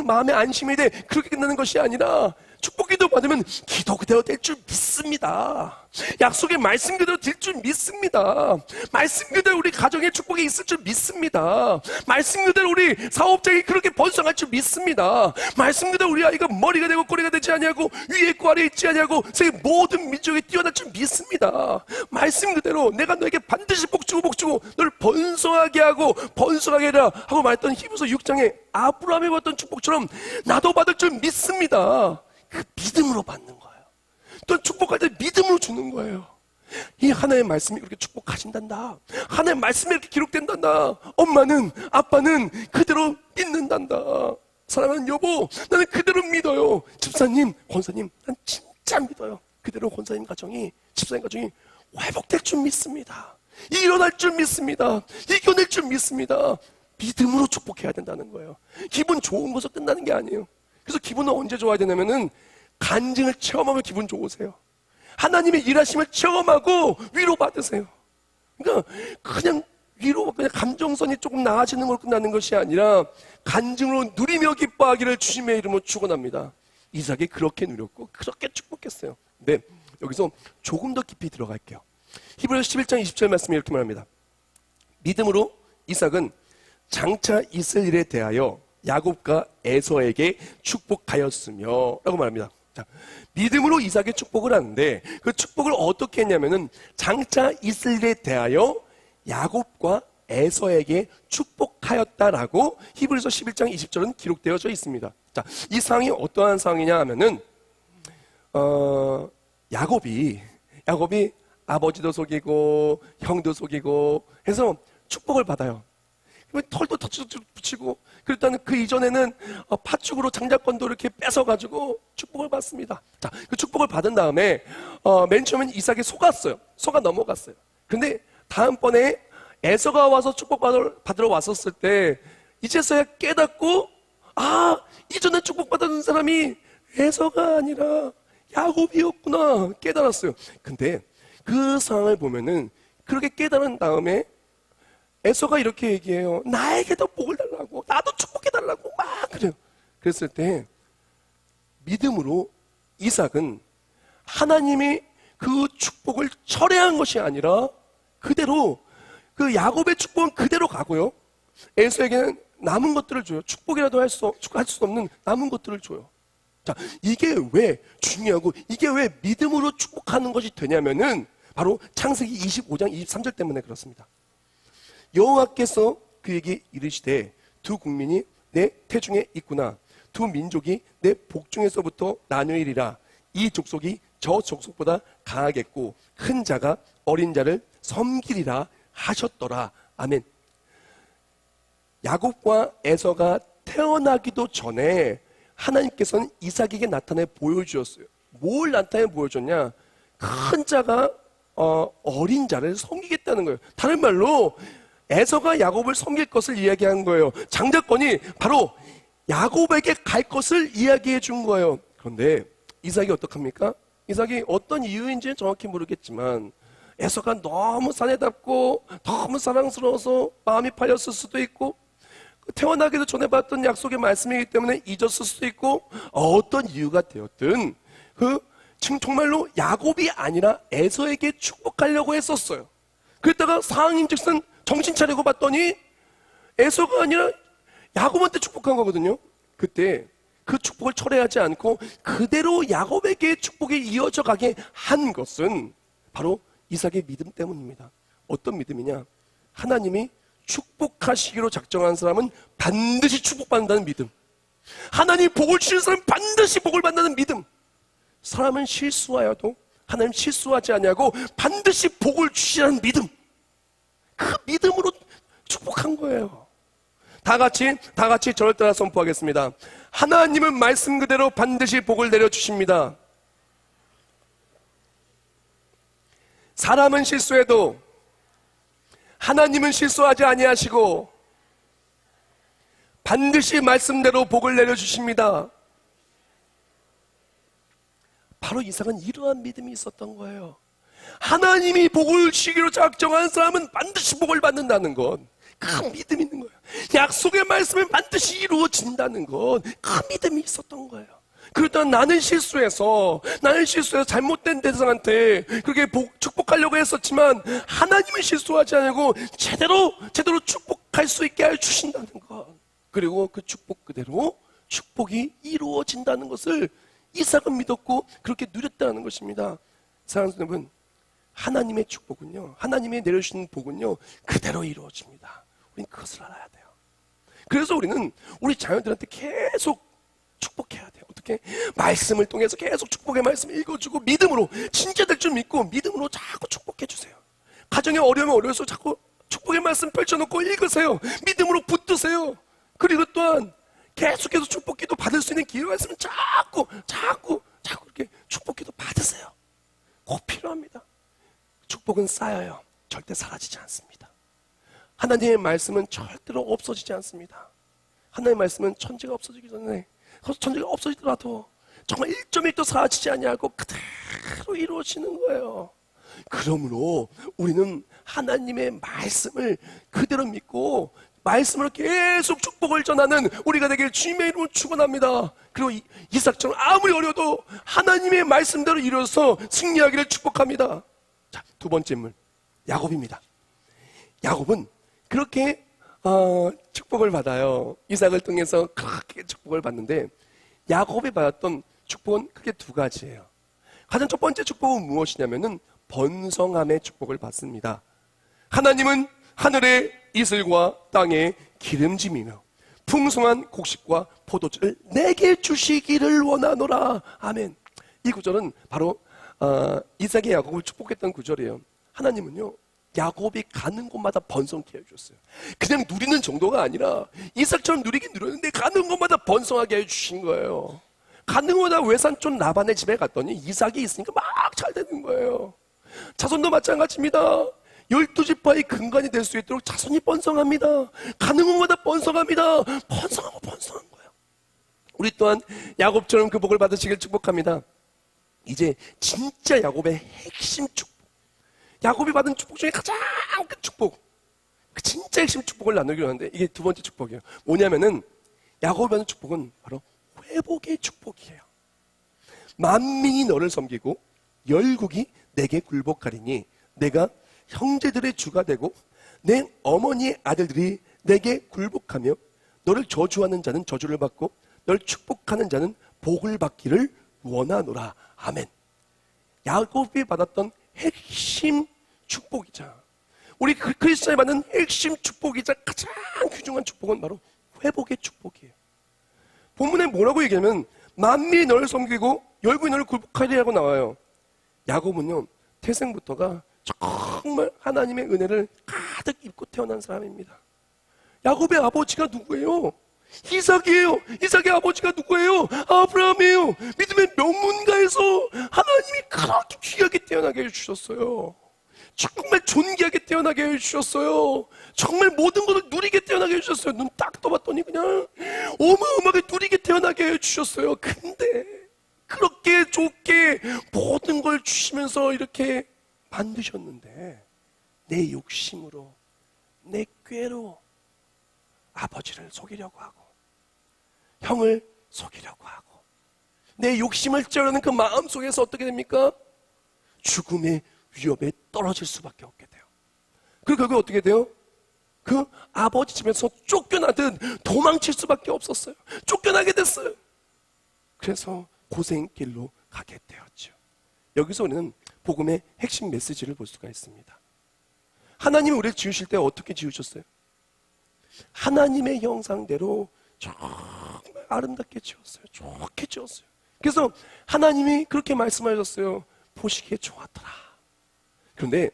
마음에 안심이 돼, 그렇게 끝나는 것이 아니라 축복 기도 받으면 기도 그대로 될 줄 믿습니다. 약속의 말씀 그대로 될 줄 믿습니다. 말씀 그대로 우리 가정에 축복이 있을 줄 믿습니다. 말씀 그대로 우리 사업장이 그렇게 번성할 줄 믿습니다. 말씀 그대로 우리 아이가 머리가 되고 꼬리가 되지 아니하고 위에 있고 아래에 있지 아니하고 세계 모든 민족에 뛰어날 줄 믿습니다. 말씀 그대로 내가 너에게 반드시 복주고 너를 번성하게 하고 번성하게 해라 하고 말했던 히브리서 6장에 아브라함이 받던 축복처럼 나도 받을 줄 믿습니다. 그 믿음으로 받는 거예요. 또 축복할 때 믿음으로 주는 거예요. 이 하나의 말씀이 그렇게 축복하신단다. 하나의 말씀이 이렇게 기록된단다. 엄마는, 아빠는 그대로 믿는단다. 사랑하는 여보, 나는 그대로 믿어요. 집사님, 권사님, 난 진짜 믿어요. 그대로 권사님 가정이, 집사님 가정이 회복될 줄 믿습니다. 일어날 줄 믿습니다. 이겨낼 줄 믿습니다. 믿음으로 축복해야 된다는 거예요. 기분 좋은 것으로 끝나는 게 아니에요. 그래서 기분은 언제 좋아야 되냐면은 간증을 체험하면 기분 좋으세요. 하나님의 일하심을 체험하고 위로받으세요. 그러니까 그냥 그냥 감정선이 조금 나아지는 걸로 끝나는 것이 아니라 간증으로 누리며 기뻐하기를 주님의 이름으로 축원합니다. 이삭이 그렇게 누렸고 그렇게 축복했어요. 네, 여기서 조금 더 깊이 들어갈게요. 히브리서 11장 20절 말씀이 이렇게 말합니다. 믿음으로 이삭은 장차 있을 일에 대하여 야곱과 에서에게 축복하였으며 라고 말합니다. 자, 믿음으로 이삭의 축복을 하는데 그 축복을 어떻게 했냐면은 장차 있을 일에 대하여 야곱과 에서에게 축복하였다라고 히브리서 11장 20절은 기록되어져 있습니다. 자, 이 상황이 어떠한 상황이냐 하면은 야곱이 아버지도 속이고 형도 속이고 해서 축복을 받아요. 털도 붙이고, 그랬더니 그 이전에는 팥죽으로 장자권도 이렇게 뺏어가지고 축복을 받습니다. 자, 그 축복을 받은 다음에 맨 처음엔 이삭이 속았어요. 속아 넘어갔어요. 근데 다음번에 에서가 와서 축복받으러 왔었을 때 이제서야 깨닫고 이전에 축복받은 사람이 에서가 아니라 야곱이었구나 깨달았어요. 근데 그 상황을 보면은 그렇게 깨달은 다음에 에서가 이렇게 얘기해요. 나에게도 복을 달라고, 나도 축복해달라고 막 그래요. 그랬을 때 믿음으로 이삭은 하나님이 그 축복을 철회한 것이 아니라 그대로 그 야곱의 축복은 그대로 가고요, 에서에게는 남은 것들을 줘요. 축복이라도 할 수 없는 남은 것들을 줘요. 자, 이게 왜 중요하고 이게 왜 믿음으로 축복하는 것이 되냐면은 바로 창세기 25장 23절 때문에 그렇습니다. 여호와께서 그에게 이르시되 두 국민이 내 태중에 있구나. 두 민족이 내 복중에서부터 나누이리라. 이 족속이 저 족속보다 강하겠고 큰 자가 어린 자를 섬기리라 하셨더라. 아멘. 야곱과 에서가 태어나기도 전에 하나님께서는 이삭에게 나타내 보여주었어요. 뭘 나타내 보여줬냐? 큰 자가 어린 자를 섬기겠다는 거예요. 다른 말로 에서가 야곱을 섬길 것을 이야기한 거예요. 장자권이 바로 야곱에게 갈 것을 이야기해 준 거예요. 그런데 이삭이 어떡합니까? 이삭이 어떤 이유인지는 정확히 모르겠지만 에서가 너무 사내답고 너무 사랑스러워서 마음이 팔렸을 수도 있고 태어나기도 전에 받던 약속의 말씀이기 때문에 잊었을 수도 있고 어떤 이유가 되었든 정말로 야곱이 아니라 에서에게 축복하려고 했었어요. 그랬다가 상황인즉슨 정신 차리고 봤더니 에서가 아니라 야곱한테 축복한 거거든요. 그때 그 축복을 철회하지 않고 그대로 야곱에게 축복이 이어져 가게 한 것은 바로 이삭의 믿음 때문입니다. 어떤 믿음이냐? 하나님이 축복하시기로 작정한 사람은 반드시 축복받는다는 믿음. 하나님이 복을 주시는 사람은 반드시 복을 받는다는 믿음. 사람은 실수하여도 하나님 실수하지 않냐고 반드시 복을 주시라는 믿음. 그 믿음으로 축복한 거예요. 다 같이 저를 따라 선포하겠습니다. 하나님은 말씀 그대로 반드시 복을 내려주십니다. 사람은 실수해도 하나님은 실수하지 아니하시고 반드시 말씀대로 복을 내려주십니다. 바로 이삭은 이러한 믿음이 있었던 거예요. 하나님이 복을 주기로 작정한 사람은 반드시 복을 받는다는 것, 큰 믿음이 있는 거예요. 약속의 말씀은 반드시 이루어진다는 것, 큰 믿음이 있었던 거예요. 그렇다면 나는 실수해서 잘못된 대상한테 그렇게 축복하려고 했었지만 하나님은 실수하지 않고 제대로 축복할 수 있게 해 주신다는 것, 그리고 그 축복 그대로 축복이 이루어진다는 것을 이삭은 믿었고 그렇게 누렸다는 것입니다. 사랑하는 여러분, 하나님의 축복은요, 하나님이 내려주시는 복은요 그대로 이루어집니다. 우린 그것을 알아야 돼요. 그래서 우리는 우리 자녀들한테 계속 축복해야 돼요. 어떻게? 말씀을 통해서 계속 축복의 말씀을 읽어주고 믿음으로, 진짜 될 줄 믿고 믿음으로 자꾸 축복해 주세요. 가정에 어려우면 어려워서 자꾸 축복의 말씀 펼쳐놓고 읽으세요. 믿음으로 붙드세요. 그리고 또한 계속해서 축복기도 받을 수 있는 기회가 있으면 자꾸 이렇게 축복기도 받으세요. 꼭 필요합니다. 축복은 쌓여요. 절대 사라지지 않습니다. 하나님의 말씀은 절대로 없어지지 않습니다. 하나님의 말씀은 천지가 없어지기 전에, 천지가 없어지더라도 정말 1.1도 사라지지 아니하고 그대로 이루어지는 거예요. 그러므로 우리는 하나님의 말씀을 그대로 믿고 말씀으로 계속 축복을 전하는 우리가 되길 주님의 이름으로 축원합니다. 그리고 이삭처럼 아무리 어려도 하나님의 말씀대로 이루어서 승리하기를 축복합니다. 자, 두 번째 인물 야곱입니다. 야곱은 그렇게 축복을 받아요. 이삭을 통해서 그렇게 축복을 받는데, 야곱이 받았던 축복은 크게 두 가지예요. 가장 첫 번째 축복은 무엇이냐면은 번성함의 축복을 받습니다. 하나님은 하늘의 이슬과 땅의 기름짐이며 풍성한 곡식과 포도주를 내게 주시기를 원하노라. 아멘. 이 구절은 바로 이삭이 야곱을 축복했던 구절이에요. 하나님은요, 야곱이 가는 곳마다 번성케 해주셨어요. 그냥 누리는 정도가 아니라 이삭처럼 누리긴 누렸는데 가는 곳마다 번성하게 해주신 거예요. 가는 곳마다 외산촌 라반의 집에 갔더니 이삭이 있으니까 막 잘 되는 거예요. 자손도 마찬가지입니다. 12지파의 근간이 될 수 있도록 자손이 번성합니다. 가는 곳마다 번성합니다. 번성하고 번성한 거예요. 우리 또한 야곱처럼 그 복을 받으시길 축복합니다. 이제 진짜 야곱의 핵심 축복, 야곱이 받은 축복 중에 가장 큰 축복, 그 진짜 핵심 축복을 나누기로 하는데, 이게 두 번째 축복이에요. 뭐냐면은 야곱이 받은 축복은 바로 회복의 축복이에요. 만민이 너를 섬기고 열국이 내게 굴복하리니 내가 형제들의 주가 되고 내 어머니의 아들들이 내게 굴복하며 너를 저주하는 자는 저주를 받고 널 축복하는 자는 복을 받기를 원하노라. 아멘. 야곱이 받았던 핵심 축복이자, 우리 크리스천이 받는 핵심 축복이자 가장 귀중한 축복은 바로 회복의 축복이에요. 본문에 뭐라고 얘기하면 만민이 너를 섬기고 열국이 너를 굴복하리라고 나와요. 야곱은요, 태생부터가 정말 하나님의 은혜를 가득 입고 태어난 사람입니다. 야곱의 아버지가 누구예요? 이삭이에요. 이삭의 아버지가 누구예요? 아브라함이에요. 믿음의 명문가에서 하나님이 그렇게 귀하게 태어나게 해주셨어요. 정말 존귀하게 태어나게 해주셨어요. 정말 모든 것을 누리게 태어나게 해주셨어요. 눈 딱 떠봤더니 그냥 어마어마하게 누리게 태어나게 해주셨어요. 근데 그렇게 좋게 모든 걸 주시면서 이렇게 만드셨는데 내 욕심으로, 내 꾀로 아버지를 속이려고 하고 형을 속이려고 하고 내 욕심을 찌르는 그 마음 속에서 어떻게 됩니까? 죽음의 위협에 떨어질 수밖에 없게 돼요. 그리고 결국 어떻게 돼요? 그 아버지 집에서 쫓겨나듯 도망칠 수밖에 없었어요. 쫓겨나게 됐어요. 그래서 고생길로 가게 되었죠. 여기서 우리는 복음의 핵심 메시지를 볼 수가 있습니다. 하나님이 우리를 지으실 때 어떻게 지으셨어요? 하나님의 형상대로 정말 아름답게 지었어요. 좋게 지었어요. 그래서 하나님이 그렇게 말씀하셨어요. 보시기에 좋았더라. 그런데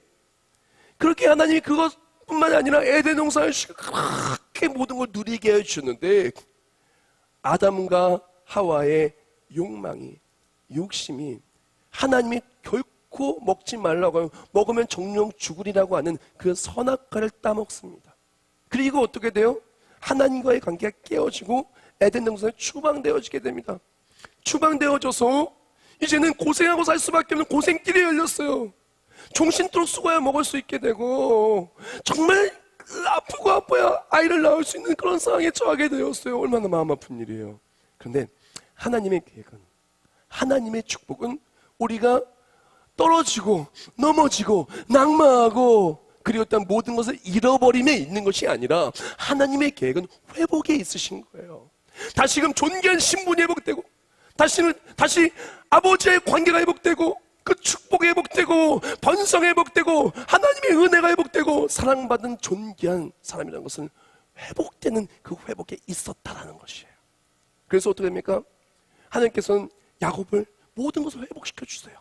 그렇게 하나님이 그것뿐만이 아니라 에덴 동산을 그렇게 모든 걸 누리게 해주셨는데, 아담과 하와의 욕망이, 욕심이 하나님이 결코 먹지 말라고 하고 먹으면 정령 죽으리라고 하는 그 선악과를 따먹습니다. 그리고 어떻게 돼요? 하나님과의 관계가 깨어지고 에덴 동산에 추방되어지게 됩니다. 추방되어져서 이제는 고생하고 살 수밖에 없는 고생길이 열렸어요. 종신토록 수고야 먹을 수 있게 되고 정말 아프고 아파야 아이를 낳을 수 있는 그런 상황에 처하게 되었어요. 얼마나 마음 아픈 일이에요. 그런데 하나님의 계획은, 하나님의 축복은 우리가 떨어지고 넘어지고 낙마하고 그리고 일단 모든 것을 잃어버림에 있는 것이 아니라 하나님의 계획은 회복에 있으신 거예요. 다시금 존귀한 신분이 회복되고 다시 아버지의 관계가 회복되고 그 축복이 회복되고 번성이 회복되고 하나님의 은혜가 회복되고 사랑받은 존귀한 사람이라는 것은 회복되는 그 회복에 있었다라는 것이에요. 그래서 어떻게 됩니까? 하나님께서는 야곱을 모든 것을 회복시켜 주세요.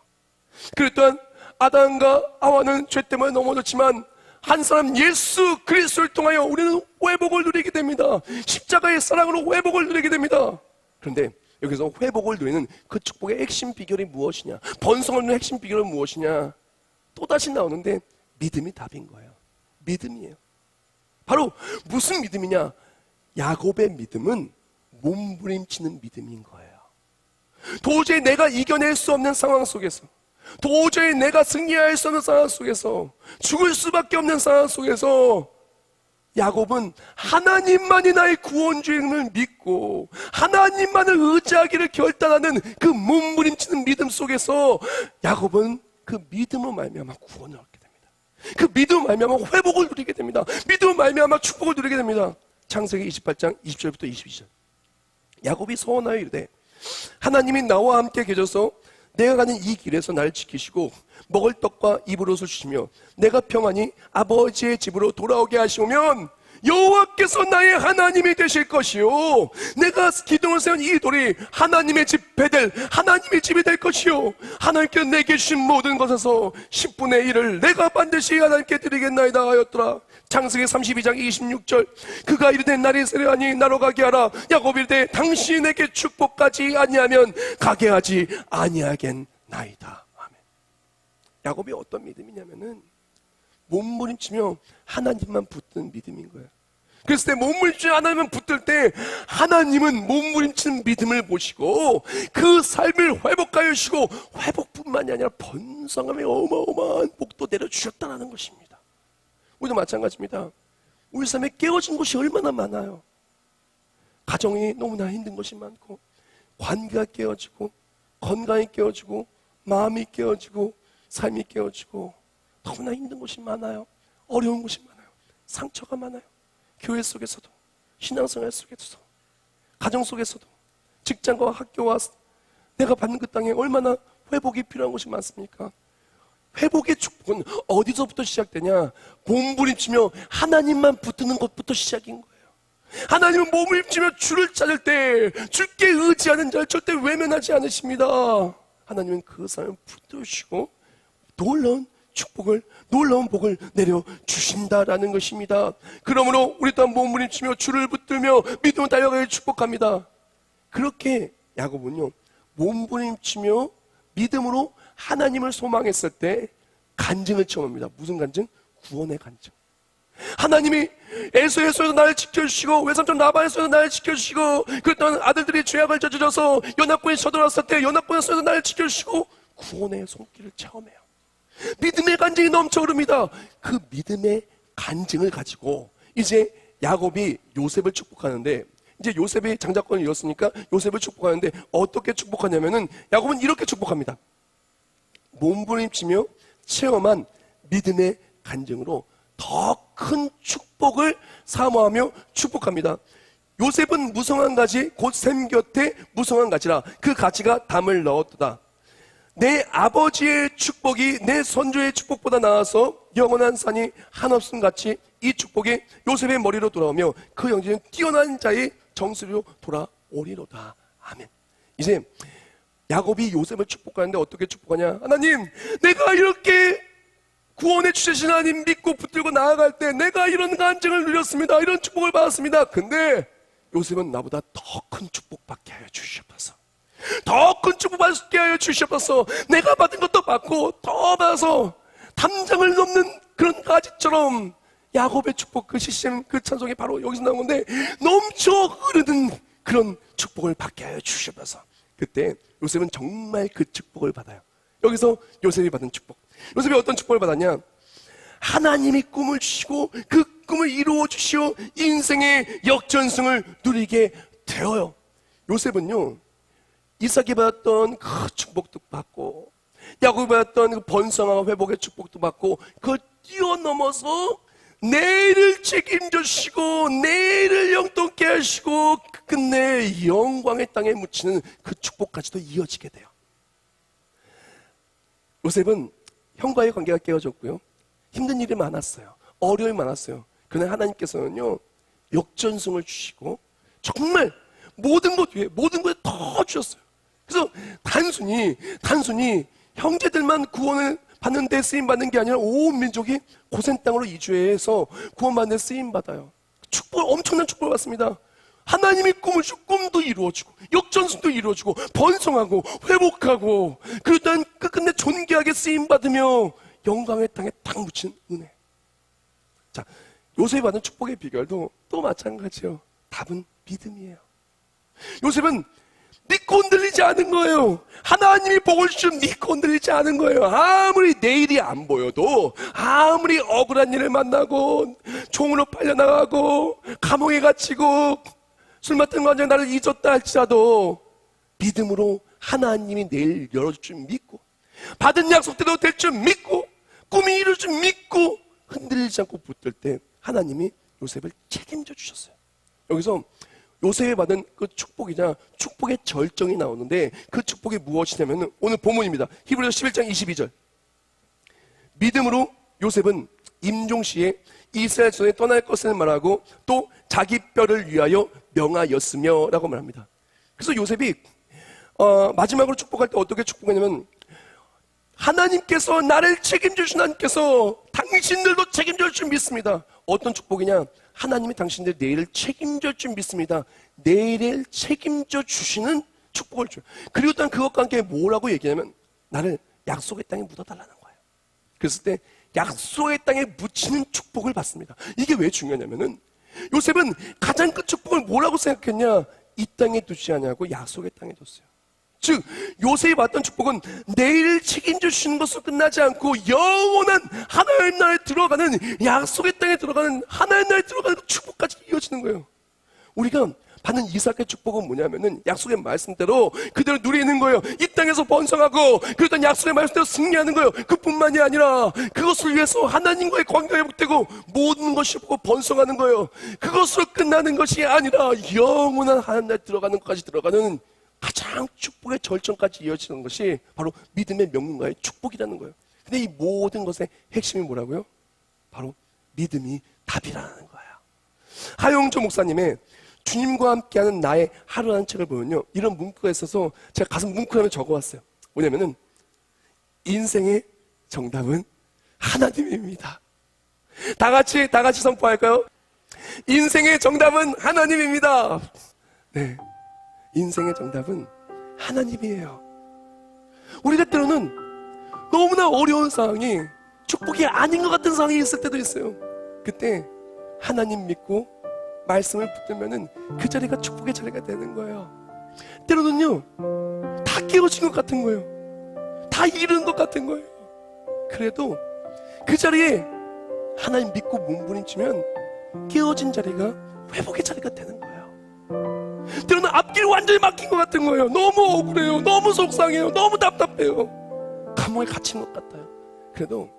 그리고 또한 아담과 하와는 죄 때문에 넘어졌지만 한 사람 예수 그리스도를 통하여 우리는 회복을 누리게 됩니다. 십자가의 사랑으로 회복을 누리게 됩니다. 그런데 여기서 회복을 누리는 그 축복의 핵심 비결이 무엇이냐, 번성을 누리는 핵심 비결은 무엇이냐, 또다시 나오는데 믿음이 답인 거예요. 믿음이에요. 바로 무슨 믿음이냐, 야곱의 믿음은 몸부림치는 믿음인 거예요. 도저히 내가 이겨낼 수 없는 상황 속에서, 도저히 내가 승리할 수 없는 상황 속에서, 죽을 수밖에 없는 상황 속에서 야곱은 하나님만이 나의 구원주임을 믿고 하나님만을 의지하기를 결단하는 그 몸부림치는 믿음 속에서 야곱은 그 믿음으로 말미암아 구원을 얻게 됩니다. 그 믿음으로 말미암아 회복을 누리게 됩니다. 믿음으로 말미암아 축복을 누리게 됩니다. 창세기 28장 20절부터 22절. 야곱이 서원하여 이르되 하나님이 나와 함께 계셔서 내가 가는 이 길에서 나를 지키시고 먹을 떡과 입을 옷을 주시며 내가 평안히 아버지의 집으로 돌아오게 하시오면 여호와께서 나의 하나님이 되실 것이요 내가 기둥을 세운 이 돌이 하나님의 집 베델 하나님의 집이 될 것이요 하나님께서 내게 주신 모든 것에서 10분의 1을 내가 반드시 하나님께 드리겠나이다 하였더라. 창세기 32장 26절. 그가 이르되 날이 세려하니 나로 가게 하라. 야곱이 이르되 당신이 내게 축복하지 아니하면 가게 하지 아니하겠나이다. 아멘. 야곱이 어떤 믿음이냐면은 몸부림치며 하나님만 붙든 믿음인 거예요. 그래서 내 몸부림치며 하나님만 붙들 때 하나님은 몸부림치는 믿음을 보시고 그 삶을 회복하여 주시고 회복뿐만이 아니라 번성함에 어마어마한 복도 내려주셨다는 것입니다. 우리도 마찬가지입니다. 우리 삶에 깨어진 것이 얼마나 많아요. 가정이 너무나 힘든 것이 많고 관계가 깨어지고 건강이 깨어지고 마음이 깨어지고 삶이 깨어지고 너무나 힘든 것이 많아요. 어려운 것이 많아요. 상처가 많아요. 교회 속에서도 신앙생활 속에서도 가정 속에서도 직장과 학교와 내가 받는 그 땅에 얼마나 회복이 필요한 것이 많습니까? 회복의 축복은 어디서부터 시작되냐? 몸부림치며 하나님만 붙드는 것부터 시작인 거예요. 하나님은 몸부림치며 주를 찾을 때 주께 의지하는 자를 절대 외면하지 않으십니다. 하나님은 그 사람을 붙드시고 놀라운 축복을 놀라운 복을 내려주신다라는 것입니다. 그러므로 우리 또한 몸부림치며 주를 붙들며 믿음을 달려가길 축복합니다. 그렇게 야곱은요 몸부림치며 믿음으로 하나님을 소망했을 때 간증을 청합니다. 무슨 간증? 구원의 간증. 하나님이 에서에서 나를 지켜주시고 외삼촌 라반에서 나를 지켜주시고 그랬던 아들들이 죄악을 저질러서 연합군에 쳐들어왔을 때 연합군에서 나를 지켜주시고 구원의 손길을 체험해요. 믿음의 간증이 넘쳐 흐릅니다. 그 믿음의 간증을 가지고 이제 야곱이 요셉을 축복하는데 이제 요셉이 장자권을 이뤘으니까 요셉을 축복하는데 어떻게 축복하냐면은 야곱은 이렇게 축복합니다. 몸부림치며 체험한 믿음의 간증으로 더 큰 축복을 사모하며 축복합니다. 요셉은 무성한 가지 곧 샘 곁에 무성한 가지라 그 가지가 담을 넣었도다. 내 아버지의 축복이 내 선조의 축복보다 나아서 영원한 산이 한없음 같이 이 축복이 요셉의 머리로 돌아오며 그 영지는 뛰어난 자의 정수리로 돌아오리로다. 아멘. 이제 야곱이 요셉을 축복하는데 어떻게 축복하냐? 하나님, 내가 이렇게 구원해 주신 하나님 믿고 붙들고 나아갈 때 내가 이런 간증을 누렸습니다. 이런 축복을 받았습니다. 근데 요셉은 나보다 더 큰 축복 받게 하여 주시옵소서. 더 큰 축복 받게 하여 주시옵소서. 내가 받은 것도 받고 더 받아서 담장을 넘는 그런 가지처럼 야곱의 축복, 그 시스템, 그 찬송이 바로 여기서 나온 건데 넘쳐 흐르는 그런 축복을 받게 하여 주시옵소서. 그때 요셉은 정말 그 축복을 받아요. 여기서 요셉이 받은 축복, 요셉이 어떤 축복을 받았냐? 하나님이 꿈을 주시고 그 꿈을 이루어 주시어 인생의 역전승을 누리게 되어요. 요셉은요, 이삭이 받았던 그 축복도 받고 야곱이 받았던 그 번성과 회복의 축복도 받고 그걸 뛰어넘어서 내일을 책임져 주시고 내일을 영통케 하시고 끝내 영광의 땅에 묻히는 그 축복까지도 이어지게 돼요. 요셉은 형과의 관계가 깨어졌고요, 힘든 일이 많았어요. 어려움이 많았어요. 그러나 하나님께서는요, 역전승을 주시고 정말 모든 것 위에 모든 것에 더 주셨어요. 그래서 단순히 형제들만 구원을 받는 데 쓰임받는 게 아니라 온 민족이 고센 땅으로 이주해서 구원받는 데 쓰임받아요. 엄청난 축복을 받습니다. 하나님이 꿈을 주고 꿈도 이루어주고 역전승도 이루어주고 번성하고 회복하고 그러다 끝끝내 존귀하게 쓰임받으며 영광의 땅에 딱 묻힌 은혜. 자, 요셉이 받은 축복의 비결도 또 마찬가지예요. 답은 믿음이에요. 요셉은 믿고 흔들리지 않은 거예요. 하나님이 복을 주시면 믿고 흔들리지 않은 거예요. 아무리 내일이 안 보여도, 아무리 억울한 일을 만나고 종으로 팔려나가고 감옥에 갇히고 술 맡은 관장 나를 잊었다 할지라도 믿음으로 하나님이 내일 열어줄 줄 믿고 받은 약속대로 될 줄 믿고 꿈이 이룰 줄 믿고 흔들리지 않고 붙들 때 하나님이 요셉을 책임져 주셨어요. 여기서 요셉이 받은 그 축복이자 축복의 절정이 나오는데 그 축복이 무엇이냐면 오늘 본문입니다. 히브리서 11장 22절. 믿음으로 요셉은 임종시에 이스라엘 전에 떠날 것을 말하고 또 자기 뼈를 위하여 명하였으며 라고 말합니다. 그래서 요셉이 마지막으로 축복할 때 어떻게 축복하냐면 하나님께서 나를 책임져 주신 하나님께서 당신들도 책임져 줄 믿습니다. 어떤 축복이냐? 하나님이 당신들 내일을 책임져 줄 믿습니다. 내일을 책임져 주시는 축복을 줘요. 그리고 또 그것과 함께 뭐라고 얘기하냐면 나를 약속의 땅에 묻어달라는 거예요. 그랬을 때 약속의 땅에 묻히는 축복을 받습니다. 이게 왜 중요하냐면은 요셉은 가장 큰 축복을 뭐라고 생각했냐? 이 땅에 두지 않냐고 약속의 땅에 뒀어요. 즉 요셉이 받던 축복은 내일을 책임져 주시는 것으로 끝나지 않고 영원한 하나님 나라에 들어가는 약속의 땅에 들어가는 하나님 나라에 들어가는 축복까지 이어지는 거예요. 우리가 받는 이삭의 축복은 뭐냐면은 약속의 말씀대로 그대로 누리는 거예요. 이 땅에서 번성하고 그랬던 약속의 말씀대로 승리하는 거예요. 그뿐만이 아니라 그것을 위해서 하나님과의 관계가 회복되고 모든 것이 번성하는 거예요. 그것으로 끝나는 것이 아니라 영원한 하나님 나라에 들어가는 것까지 들어가는 가장 축복의 절정까지 이어지는 것이 바로 믿음의 명문가의 축복이라는 거예요. 근데 이 모든 것의 핵심이 뭐라고요? 바로 믿음이 답이라는 거예요. 하용조 목사님의 주님과 함께하는 나의 하루라는 책을 보면요, 이런 문구가 있어서 제가 가슴 뭉클하면 적어왔어요. 뭐냐면은 인생의 정답은 하나님입니다. 다 같이 선포할까요? 인생의 정답은 하나님입니다. 네. 인생의 정답은 하나님이에요. 우리가 때로는 너무나 어려운 상황이 축복이 아닌 것 같은 상황이 있을 때도 있어요. 그때 하나님 믿고 말씀을 붙들면은 그 자리가 축복의 자리가 되는 거예요. 때로는요, 다 깨어진 것 같은 거예요. 다 잃은 것 같은 거예요. 그래도 그 자리에 하나님 믿고 몸부림치면 깨어진 자리가 회복의 자리가 되는 거예요. 때로는 앞길 완전히 막힌 것 같은 거예요. 너무 억울해요. 너무 속상해요. 너무 답답해요. 감옥에 갇힌 것 같아요. 그래도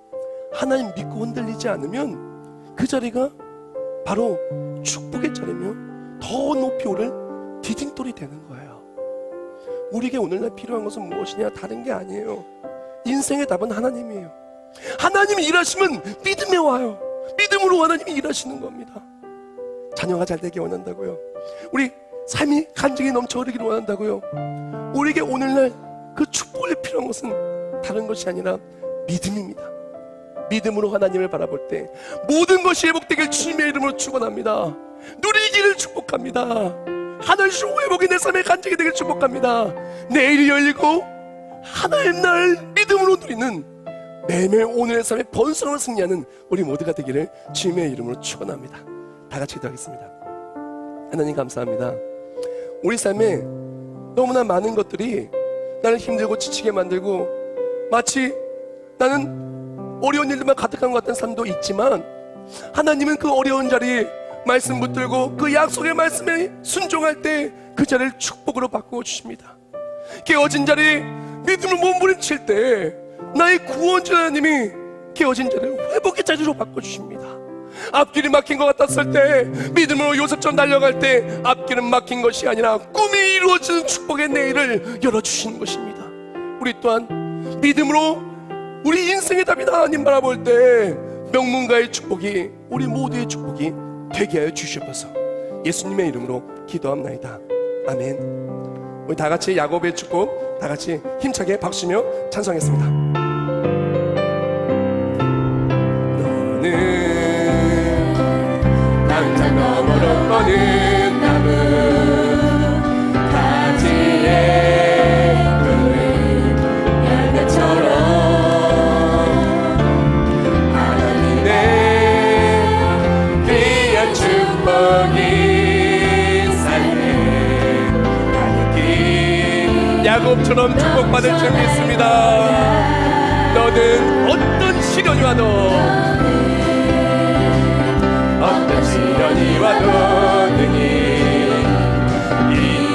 하나님 믿고 흔들리지 않으면 그 자리가 바로 축복의 자리며 더 높이 오를 디딤돌이 되는 거예요. 우리에게 오늘날 필요한 것은 무엇이냐? 다른 게 아니에요. 인생의 답은 하나님이에요. 하나님이 일하시면 믿음에 와요. 믿음으로 하나님이 일하시는 겁니다. 자녀가 잘 되기 원한다고요? 우리 삶이 간증이 넘쳐 흐르기를 원한다고요? 우리에게 오늘날 그 축복을 필요한 것은 다른 것이 아니라 믿음입니다. 믿음으로 하나님을 바라볼 때 모든 것이 회복되길 주님의 이름으로 축원합니다. 누리기를 축복합니다. 하나님 회복이 내 삶의 간증이 되길 축복합니다. 내일이 열리고 하나님 날 믿음으로 누리는 매일매일 오늘의 삶에 번성을 승리하는 우리 모두가 되기를 주님의 이름으로 축원합니다. 다 같이 기도하겠습니다. 하나님 감사합니다. 우리 삶에 너무나 많은 것들이 나를 힘들고 지치게 만들고 마치 나는 어려운 일들만 가득한 것 같은 삶도 있지만 하나님은 그 어려운 자리에 말씀 붙들고 그 약속의 말씀에 순종할 때 그 자리를 축복으로 바꾸어 주십니다. 깨어진 자리에 믿음을 몸부림칠 때 나의 구원자 하나님이 깨어진 자리를 회복의 자리로 바꿔주십니다. 앞길이 막힌 것 같았을 때 믿음으로 요셉처럼 달려갈 때 앞길은 막힌 것이 아니라 꿈이 이루어지는 축복의 내일을 열어주시는 것입니다. 우리 또한 믿음으로 우리 인생의 답이다 하나님 바라볼 때 명문가의 축복이 우리 모두의 축복이 되게 하여 주시옵소서. 예수님의 이름으로 기도합나이다. 아멘. 우리 다 같이 야곱의 축복 다 같이 힘차게 박수며 찬송하겠습니다. 너는 남산 너머로 뻗은 나무 가지에 푸른 열매처럼 하나님의 귀한 축복이 야곱처럼 축복받을 줄 믿습니다. 너는 어떤 시련이 와도 어떤 시련이 와도 능히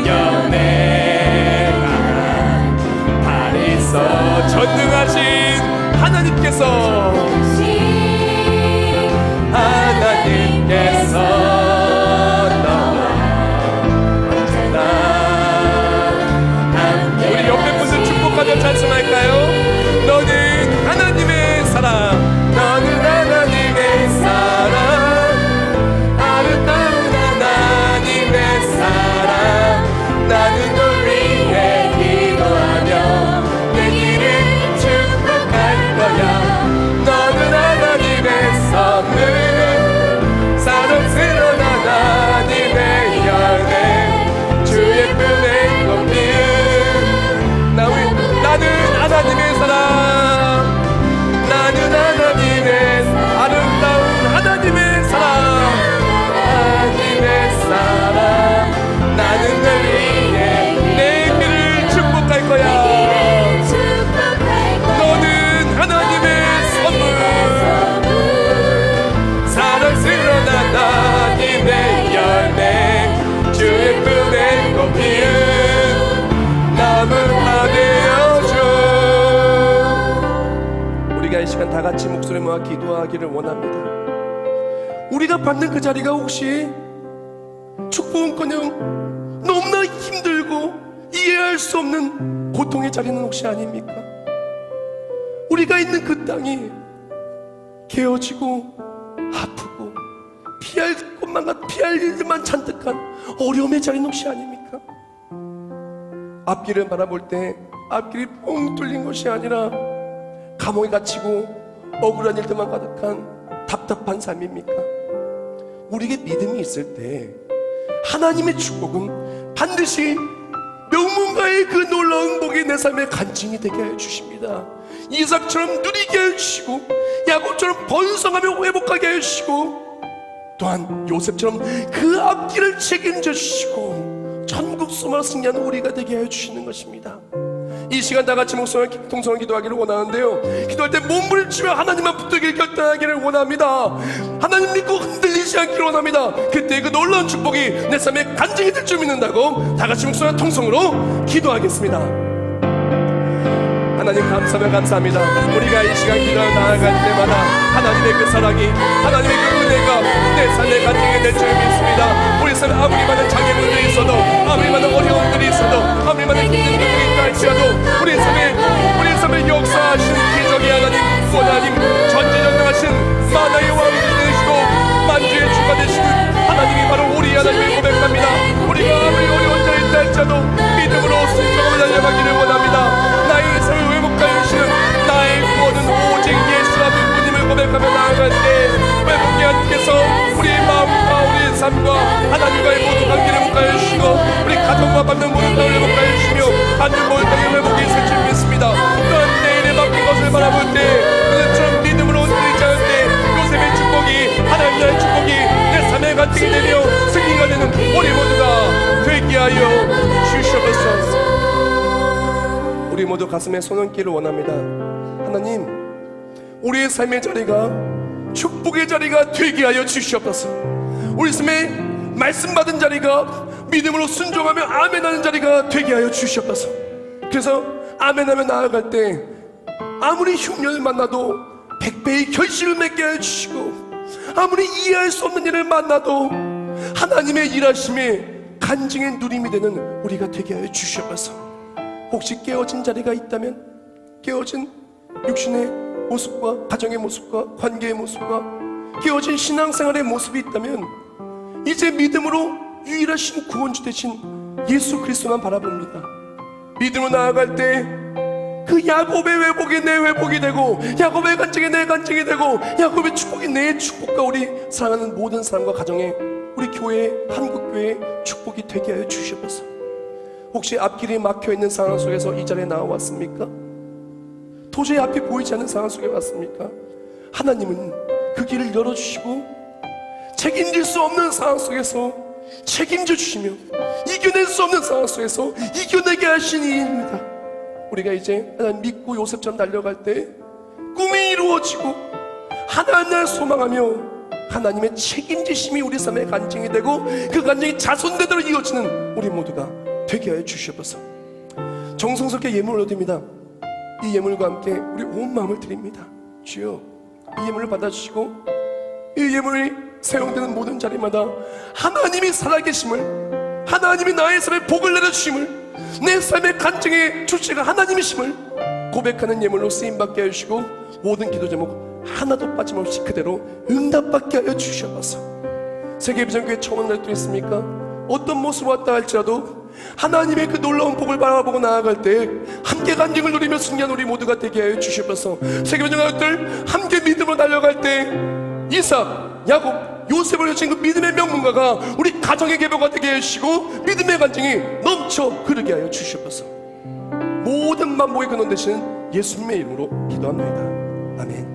이겨내 발에서 전능하신 하나님께서 찬송할까요? 너는 하나님의 사랑, 너는 하나님의 사랑, 아름다운 하나님의 사랑. 나는 널 위해 기도하며 내 길을 축복할 거야. 너는 하나님의 선물, 사랑스러운 하나님의 열매, 주의 품에 꽃피운 나는 하나님의 사랑, 나는 하나님의 아름다운 하나님의 사랑, 하나님의 사랑. 나는 널 위해 내 길을 축복할 거야. 너는 하나님의 선물, 사랑스러운 하나님의 열매, 주의 품에 꽃피운 나무 이 시간 다 같이 목소리 모아 기도하기를 원합니다. 우리가 받는 그 자리가 혹시 축복은커녕 너무나 힘들고 이해할 수 없는 고통의 자리는 혹시 아닙니까? 우리가 있는 그 땅이 개어지고 아프고 피할 일들만 잔뜩한 어려움의 자리는 혹시 아닙니까? 앞길을 바라볼 때 앞길이 뻥 뚫린 것이 아니라 감옥에 갇히고 억울한 일들만 가득한 답답한 삶입니까? 우리에게 믿음이 있을 때 하나님의 축복은 반드시 명문가의 그 놀라운 복이 내 삶의 간증이 되게 해 주십니다. 이삭처럼 누리게 해 주시고 야곱처럼 번성하며 회복하게 해 주시고 또한 요셉처럼 그 앞길을 책임져 주시고 전국 수마를 승리하는 우리가 되게 해 주시는 것입니다. 이 시간 다 같이 목소리를 통성을 기도하기를 원하는데요, 기도할 때 몸부림치며 하나님만 붙들기를 결단하기를 원합니다. 하나님 믿고 흔들리지 않기를 원합니다. 그때 그 놀라운 축복이 내 삶에 간증이 될 줄 믿는다고 다 같이 목소리와 통성으로 기도하겠습니다. 하나님 감사합니다. 우리가 이 시간 기도를 나아갈 때마다 하나님의 그 사랑이, 하나님의 그 은혜가 내 삶에 간증이 될 줄 믿습니다. 우리 삶에 아무리 많은 장애물들이 있어도, 아무리 많은 어려움들이 있어도, 아무리 많은 힘든 부분이 있다 할지라도 우리 삶에 역사하신 기적의 하나님, 하나님 전지전능하신 만화의 왕이 되시고 만주의 주가 되시는 하나님이 바로 우리 하나님을 고백합니다. 우리가 아무리 어려운 자리에 있다 할지라도 믿음으로 순종하며 달려가기를 원합니다. 나의 삶을 회복하여 주시는 나의 구원은 오직 예수라는 분님을 고백하며 나아갈 때 회복의 하나님께서 우리 마음과 우리 삶과 하나님과의 모든 관계를 회복하여 주시고 우리 가정과 받는 모든 것을 회복하여 주시며 받는 모든 것을 회복해 있을 줄 믿습니다. 또한 내일에 맡긴 것을 바라볼 때 되며 승리가 되는 우리 모두가 되게 하여 주시옵소서. 우리 모두 가슴에 손 얹기를 원합니다. 하나님, 우리의 삶의 자리가 축복의 자리가 되게 하여 주시옵소서. 우리 삶에 말씀 받은 자리가 믿음으로 순종하며 아멘하는 자리가 되게 하여 주시옵소서. 그래서 아멘하며 나아갈 때 아무리 흉년을 만나도 100배의 결실을 맺게 하여 주시고, 아무리 이해할 수 없는 일을 만나도 하나님의 일하심에 간증의 누림이 되는 우리가 되게 하여 주시옵소서. 혹시 깨어진 자리가 있다면, 깨어진 육신의 모습과 가정의 모습과 관계의 모습과 깨어진 신앙생활의 모습이 있다면, 이제 믿음으로 유일하신 구원주 되신 예수 그리스도만 바라봅니다. 믿음으로 나아갈 때 그 야곱의 회복이 내 회복이 되고, 야곱의 간증이 내 간증이 되고, 야곱의 축복이 내 축복과 우리 사랑하는 모든 사람과 가정에, 우리 교회, 한국교회의 축복이 되게 하여 주시옵소서. 혹시 앞길이 막혀있는 상황 속에서 이 자리에 나와왔습니까? 도저히 앞이 보이지 않는 상황 속에 왔습니까? 하나님은 그 길을 열어주시고 책임질 수 없는 상황 속에서 책임져 주시며 이겨낼 수 없는 상황 속에서 이겨내게 하신 이입니다. 우리가 이제 하나님 믿고 요셉처럼 달려갈 때 꿈이 이루어지고 하나님을 소망하며 하나님의 책임지심이 우리 삶의 간증이 되고, 그 간증이 자손대대로 이어지는 우리 모두가 되게 하여 주시옵소서. 정성스럽게 예물을 올려드립니다. 이 예물과 함께 우리 온 마음을 드립니다. 주여, 이 예물을 받아주시고 이 예물이 사용되는 모든 자리마다 하나님이 살아계심을, 하나님이 나의 삶에 복을 내려주심을, 내 삶의 간증의 주체가 하나님이심을 고백하는 예물로 쓰임받게 해주시고, 모든 기도 제목 하나도 빠짐없이 그대로 응답받게 하여 주시옵소서. 세계비전교회 청원날도 있습니까? 어떤 모습으로 왔다 할지라도 하나님의 그 놀라운 복을 바라보고 나아갈 때 함께 간증을 누리며 승리한 우리 모두가 되게 하여 주시옵소서. 세계비전교회들 함께 믿음으로 달려갈 때 이삭, 야곱, 요셉을 여친 그 믿음의 명문가가 우리 가정의 계보가 되게 해주시고, 믿음의 간증이 넘쳐 흐르게 하여 주시옵소서. 모든 만복의 근원 되시는 예수님의 이름으로 기도합니다. 아멘.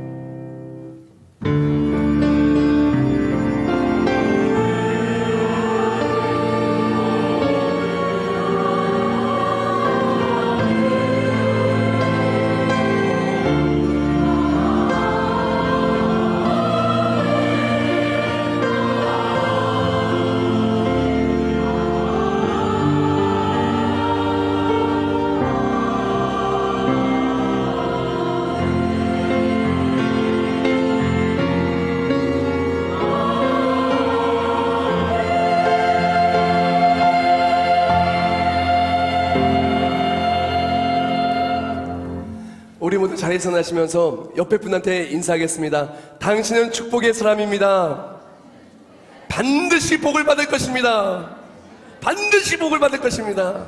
우리 모두 자리에서 나시면서 옆에 분한테 인사하겠습니다. 당신은 축복의 사람입니다. 반드시 복을 받을 것입니다. 반드시 복을 받을 것입니다.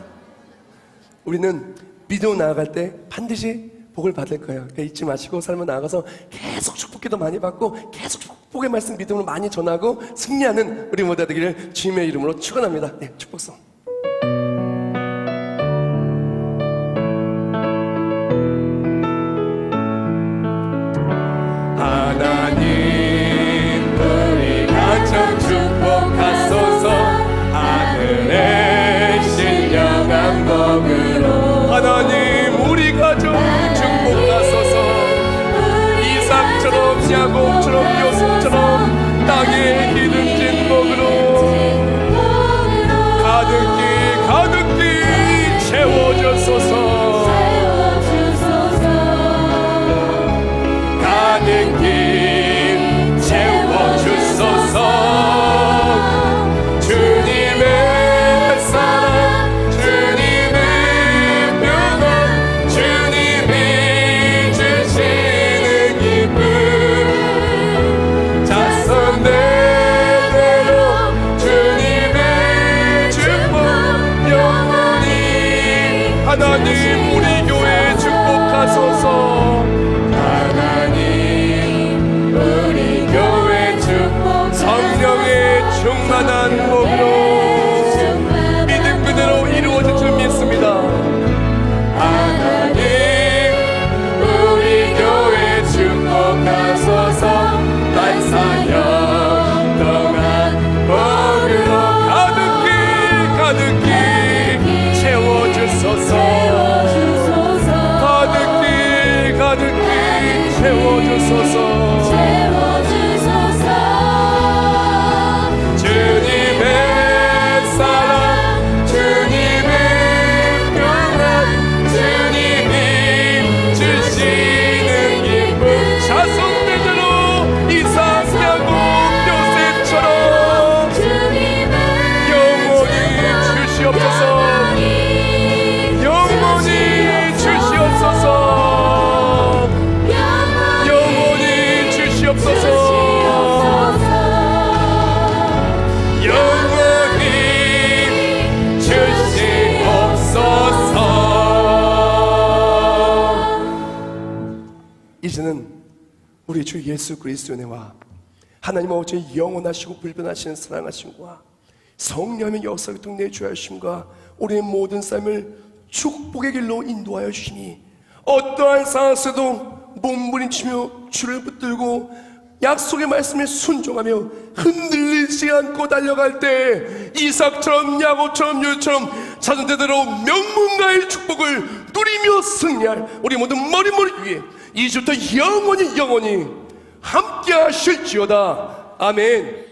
우리는 믿음으로 나아갈 때 반드시 복을 받을 거예요. 그러니까 잊지 마시고 삶을 나아가서 계속 축복기도 많이 받고 계속 축복의 말씀 믿음으로 많이 전하고 승리하는 우리 모두가 되기를 주님의 이름으로 축원합니다. 네, 축복성. 하나님, 우리 가정 축복하소서. 하늘의 신령한 복으로 하나님, 우리 가정 축복하소서. 이삭처럼 야곱처럼 요셉처럼 땅에 기름진 복으로 가득히 채워주소서. 가득히 채워주소서. 주님의 사랑, 주님의 평안, 주님이 주시는 기쁨, 자손 대대로 주님의 축복 영원히. 하나님, 우리 교회 축복하소서. 충만한 복으로 믿음 그대로 이루어질 줄 믿습니다. 하나님, 우리 교회 축복하소서. 날 사역 동안 이제는 우리 주 예수 그리스도의 은혜와 하나님 아버지의 영원하시고 불변하시는 사랑하심과 성령의 역사를 통해 주하심과 우리의 모든 삶을 축복의 길로 인도하여 주시니 어떠한 상황에서도 몸부림치며 주를 붙들고 약속의 말씀에 순종하며 흔들리지 않고 달려갈 때 이삭처럼 야곱처럼 유처럼 자손대대로 명문가의 축복을 누리며 승리할 우리 모든 머리머리 위에 이제부터 영원히 함께 하실지어다. 아멘.